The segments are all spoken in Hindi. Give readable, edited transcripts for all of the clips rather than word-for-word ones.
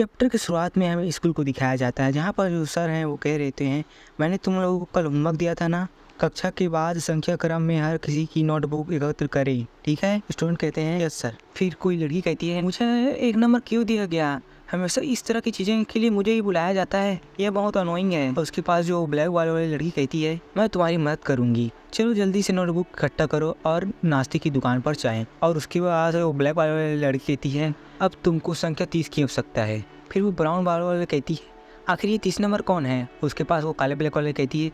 चैप्टर की शुरुआत में हमें स्कूल को दिखाया जाता है, जहाँ पर जो सर हैं वो कह रहते हैं, मैंने तुम लोगों को कल होमवर्क दिया था ना, कक्षा के बाद संख्या क्रम में हर किसी की नोटबुक एकत्र करें, ठीक है। स्टूडेंट कहते हैं यस सर। फिर कोई लड़की कहती है मुझे 1 नंबर क्यों दिया गया, हमेशा इस तरह की चीज़ें के लिए मुझे ही बुलाया जाता है, यह बहुत अनोइंग है। और उसके पास जो ब्लैक वाली लड़की कहती है मैं तुम्हारी मदद करूंगी, चलो जल्दी से नोटबुक इकट्ठा करो और नाश्ते की दुकान पर जाएं। और उसके बाद वो ब्लैक वाली लड़की कहती है अब तुमको संख्या 30 की आवश्यकता है। फिर वो ब्राउन वाली कहती है आखिर ये 30 नंबर कौन है। उसके पास वो काले ब्लैक वाले कहती है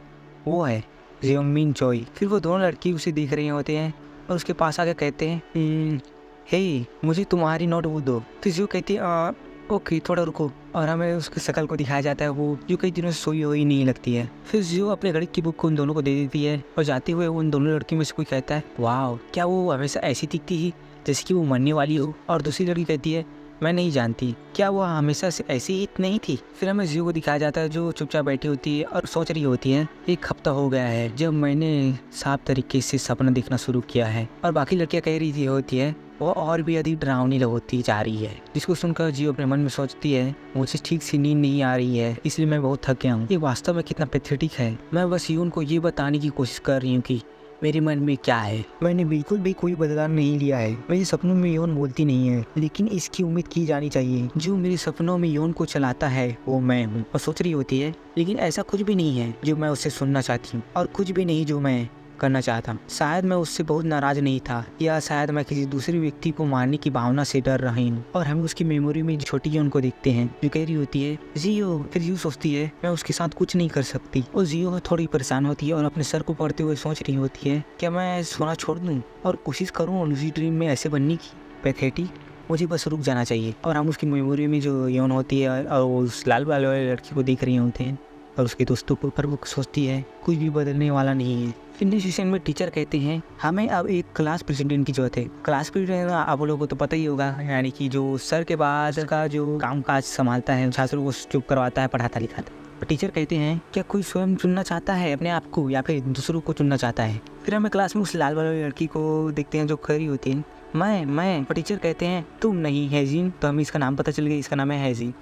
वो है जियोमिन चोई। फिर वो दोनों लड़की उसे देख रहे होते हैं और उसके पास आके कहते हैं हे मुझे तुम्हारी नोटबुक दो। फिर जियो कहती है ओके थोड़ा रुको, और हमें उसकी शक्ल को दिखाया जाता है वो जो कई दिनों से सोई हुई नहीं लगती है। फिर जियो अपने गणित की बुक को उन दोनों को दे देती है और जाते हुए उन दोनों लड़कियों में से कोई कहता है वाह क्या वो हमेशा ऐसी दिखती ही जैसे कि वो मरने वाली हो। और दूसरी लड़की कहती है मैं नहीं जानती, क्या वो हमेशा से ऐसी ही नहीं थी। फिर हमें जियो को दिखाया जाता है जो चुपचाप बैठी होती है और सोच रही होती है 1 हफ्ता हो गया है जब मैंने साफ तरीके से सपना देखना शुरू किया है। और बाकी लड़कियां कह रही थी होती है वो और भी अधिक डरावनी होती जा रही है, जिसको सुनकर जियो अपने मन में सोचती है मुझे ठीक से नींद नहीं आ रही है इसलिए मैं बहुत थक गया हूँ। ये वास्तव में कितना पैथेटिक है। मैं बस यून को ये बताने की कोशिश कर रही हूँ कि मेरे मन में क्या है। मैंने बिल्कुल भी कोई बदलाव नहीं लिया है, मेरे सपनों में यौन बोलती नहीं है, लेकिन इसकी उम्मीद की जानी चाहिए जो मेरे सपनों में यौन को चलाता है वो मैं हूँ। और सोच रही होती है लेकिन ऐसा कुछ भी नहीं है जो मैं उससे सुनना चाहती हूँ और कुछ भी नहीं जो मैं करना चाहता। शायद मैं उससे बहुत नाराज नहीं था, या शायद मैं किसी दूसरे व्यक्ति को मारने की भावना से डर रही हूँ। और हम उसकी मेमोरी में छोटी यौन को देखते हैं जो कह रही होती है जियो। फिर जियो सोचती है मैं उसके साथ कुछ नहीं कर सकती। और जियो थोड़ी परेशान होती है और अपने सर को पकड़ते हुए सोच रही होती है क्या मैं सोना छोड़ दूँ और कोशिश करूँ लूसी ड्रीम में ऐसे बनने की। पैथेटिक, मुझे बस रुक जाना चाहिए। और हम उसकी मेमोरी में जो यौन होती है और उस लाल वाले लड़की को देख रही होते हैं और उसके दोस्तों को, पर वो सोचती है कुछ भी बदलने वाला नहीं है। फिर सेशन में टीचर कहते हैं हमें अब एक क्लास प्रेसिडेंट की जरूरत है। क्लास प्रेसिडेंट आप लोगों को तो पता ही होगा, यानी कि जो सर के बाद का जो काम काज संभालता है, छात्रों को चुप करवाता है, पढ़ाता लिखाता। टीचर कहते हैं क्या कोई स्वयं चुनना चाहता है अपने आप को या फिर दूसरों को चुनना चाहता है। फिर हमें क्लास में उस लाल वाली लड़की को देखते हैं जो खड़ी होती है मैं। और टीचर कहते हैं तुम नहीं हैजिन। तो हमें इसका नाम पता चल गया, इसका नाम है हैजिन।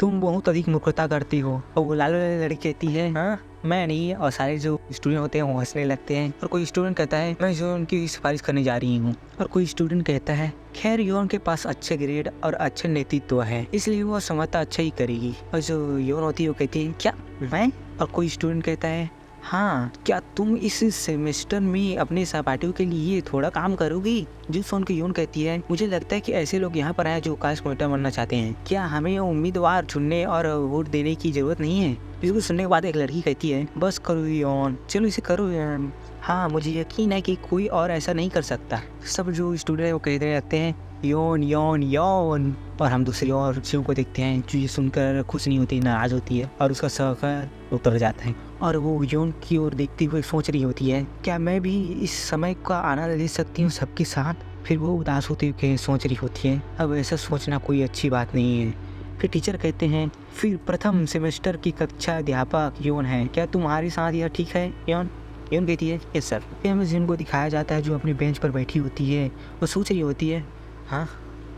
तुम बहुत अधिक मूर्खता करती हो। और वो लाल वाली लड़की कहती है हाँ मैं नहीं। और सारे जो स्टूडेंट होते हैं वो हंसने लगते हैं। और कोई स्टूडेंट कहता है मैं यौन की सिफारिश करने जा रही हूँ। और कोई स्टूडेंट कहता है खैर यौन के पास अच्छे ग्रेड और अच्छे नेतृत्व है इसलिए वो समझता अच्छा ही करेगी। और जो यौन होती है वो कहती है क्या मैं। और कोई स्टूडेंट कहता है हाँ क्या तुम इस सेमेस्टर में अपने सहपाठियों के लिए थोड़ा काम करोगी। जो सुन के यून कहती है मुझे लगता है कि ऐसे लोग यहाँ पर आए जो कॉलेज मॉनिटर बनना चाहते हैं, क्या हमें उम्मीदवार चुनने और वोट देने की जरूरत नहीं है। इसको सुनने के बाद एक लड़की कहती है बस करो यौन, चलो इसे करो यार। हाँ मुझे यकीन है कि कोई और ऐसा नहीं कर सकता। सब जो स्टूडेंट है वो कहते रहते हैं यौन यौन यौन। और हम दूसरी ओर शिव को देखते हैं जो ये सुनकर खुश नहीं होती, नाराज होती है और उसका सर उतर जाता है। और वो यौन की ओर देखते हुए सोच रही होती है क्या मैं भी इस समय का आनंद ले सकती हूँ सबके साथ। फिर वो उदास होते हुए सोच रही होती है अब ऐसा सोचना कोई अच्छी बात नहीं है। फिर टीचर कहते हैं फिर प्रथम सेमेस्टर की कक्षा अध्यापक यौन है, क्या तुम्हारे साथ यह ठीक है यौन। यौन कहती है यस सर। फिर हमें जिन को दिखाया जाता है जो अपनी बेंच पर बैठी होती है, वो सोच रही होती है हाँ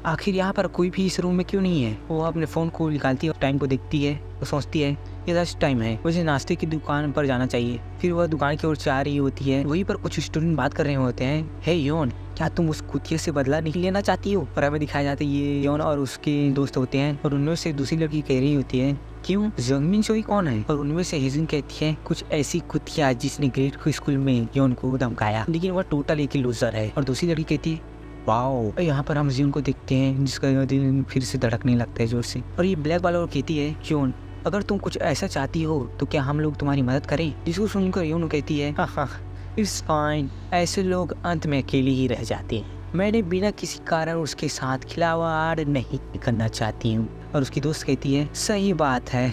आखिर यहाँ पर कोई भी इस रूम में क्यों नहीं है। वो अपने फ़ोन को निकालती है और टाइम को देखती है, वो सोचती है ये लास्ट टाइम है, मुझे नाश्ते की दुकान पर जाना चाहिए। फिर वह दुकान की ओर जा रही होती है, वहीं पर कुछ स्टूडेंट बात कर रहे होते हैं हे यौन क्या तुम उस कुतिये से बदला नहीं लेना चाहती हो। और हमें दिखाया जाता है ये यौन और उसके दोस्त होते हैं और उनमें से दूसरी लड़की कह रही होती है क्यों जियोमिन चोई कौन है। और उनमें से हेजिन कहती है कुछ ऐसी कुतिया जिसने ग्रेड को स्कूल में यौन को धमकाया लेकिन वह टोटल एक लूजर है। और दूसरी लड़की कहती है वाओ। यहाँ पर हम जियोन को देखते हैं जिसका दिल फिर से धड़कने लगता है जोर से। और ये ब्लैक वाला कहती है यौन अगर तुम कुछ ऐसा चाहती हो तो क्या हम लोग तुम्हारी मदद करें। जिसको सुनकर यौन कहती है हाँ इट्स फाइन, ऐसे लोग अंत में अकेले ही रह जाते हैं, मैंने बिना किसी कारण उसके साथ खिलवाड़ नहीं करना चाहती हूँ। और उसकी दोस्त कहती है सही बात है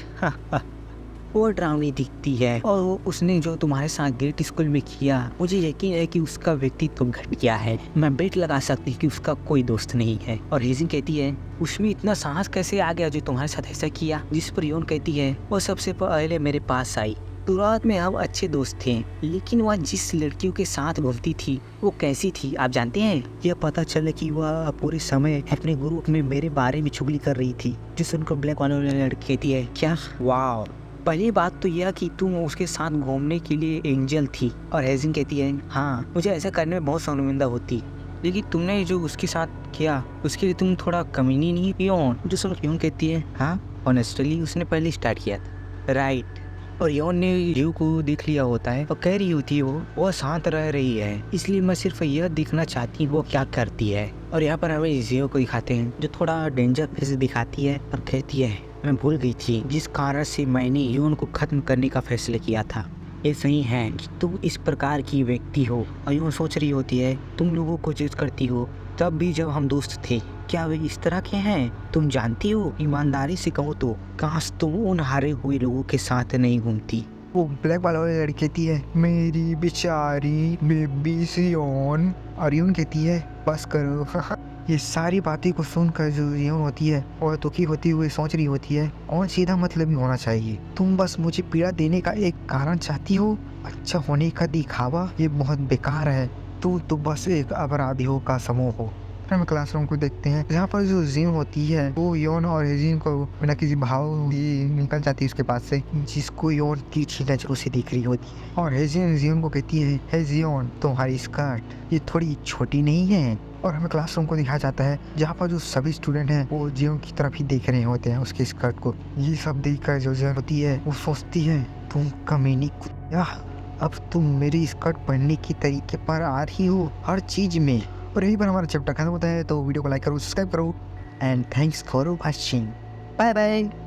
वो डरावनी दिखती है और वो उसने जो तुम्हारे साथ ग्रेट स्कूल में किया मुझे यकीन है कि उसका व्यक्तित्व घटिया है, मैं बेट लगा सकती कि उसका कोई दोस्त नहीं है। और हेजिन कहती है उसमें इतना साहस कैसे आ गया जो तुम्हारे साथ ऐसा किया। जिस पर यौन कहती है वो सबसे पहले मेरे पास आई शुरुआत में हम अच्छे दोस्त थे, लेकिन वह जिस लड़कियों के साथ घूमती थी वो कैसी थी आप जानते हैं? यह पता चला कि वह पूरे समय अपने ग्रुप में मेरे बारे में चुगली कर रही थी, जिस उनको ब्लैक वालों लड़की कहती है। क्या? वाह। पहली बात तो यह कि तुम उसके साथ घूमने के लिए एंजल थी, और हेजिन कहती है हाँ मुझे ऐसा करने में बहुत शर्मिंदा होती, लेकिन तुमने जो उसके साथ किया उसके लिए तुम थोड़ा कमीनी नहीं योन? जो सब योन कहती है हाँ ऑनेस्टली उसने पहले स्टार्ट किया था, राइट। और योन ने रियो को देख लिया होता है और कह रही होती है वो शांत रह रही है, इसलिए मैं सिर्फ यह देखना चाहती हूँ वो क्या करती है। और यहाँ पर हमें जियो को दिखाते हैं जो थोड़ा डेंजर फेस दिखाती है और कहती है मैं भूल गई थी जिस कारण से मैंने योन को खत्म करने का फैसला किया था। ये सही है कि तुम इस प्रकार की व्यक्ति हो। और यूँ सोच रही होती है तुम लोगों को जिद करती हो तब भी जब हम दोस्त थे, क्या वे इस तरह के हैं? तुम जानती हो ईमानदारी से कहो तो काश तुम उन हारे हुए लोगों के साथ नहीं घूमती। वो ब्लैक वाला लड़की कहती है मेरी बेचारी बेबी सियोन, और यून कहती है बस करो। ये सारी बातें को सुनकर जो यून होती है और दुखी होती हुई सोच रही होती है और सीधा मतलब ही होना चाहिए, तुम बस मुझे पीड़ा देने का एक कारण चाहती हो, अच्छा होने का दिखावा ये बहुत बेकार है, तू तो बस एक अपराधियों का समूह हो। फिर हम क्लासरूम को देखते हैं जहाँ पर जो जिन होती है वो योन और हेजिन को बिना किसी भाव भी निकल जाती है उसके पास से, जिसको योन तीखी नजरों से देख रही होती है। और हेजिन जियोन को कहती है हे जियोन तुम्हारी स्कर्ट ये थोड़ी छोटी नहीं है। और हमें क्लासरूम को दिखाया जाता है जहाँ पर जो सभी स्टूडेंट हैं वो जियोन की तरफ ही देख रहे होते हैं उसके स्कर्ट को। ये सब देखकर जो जियोन होती है वो सोचती है तुम कमीनी कुत्ता, अब तुम मेरी स्कर्ट पहनने के तरीके पर आ रही हो हर चीज में। और यहीं पर हमारा चैप्टर खत्म होता है, तो वीडियो को लाइक करो, सब्सक्राइब करो and thanks for watching. Bye bye.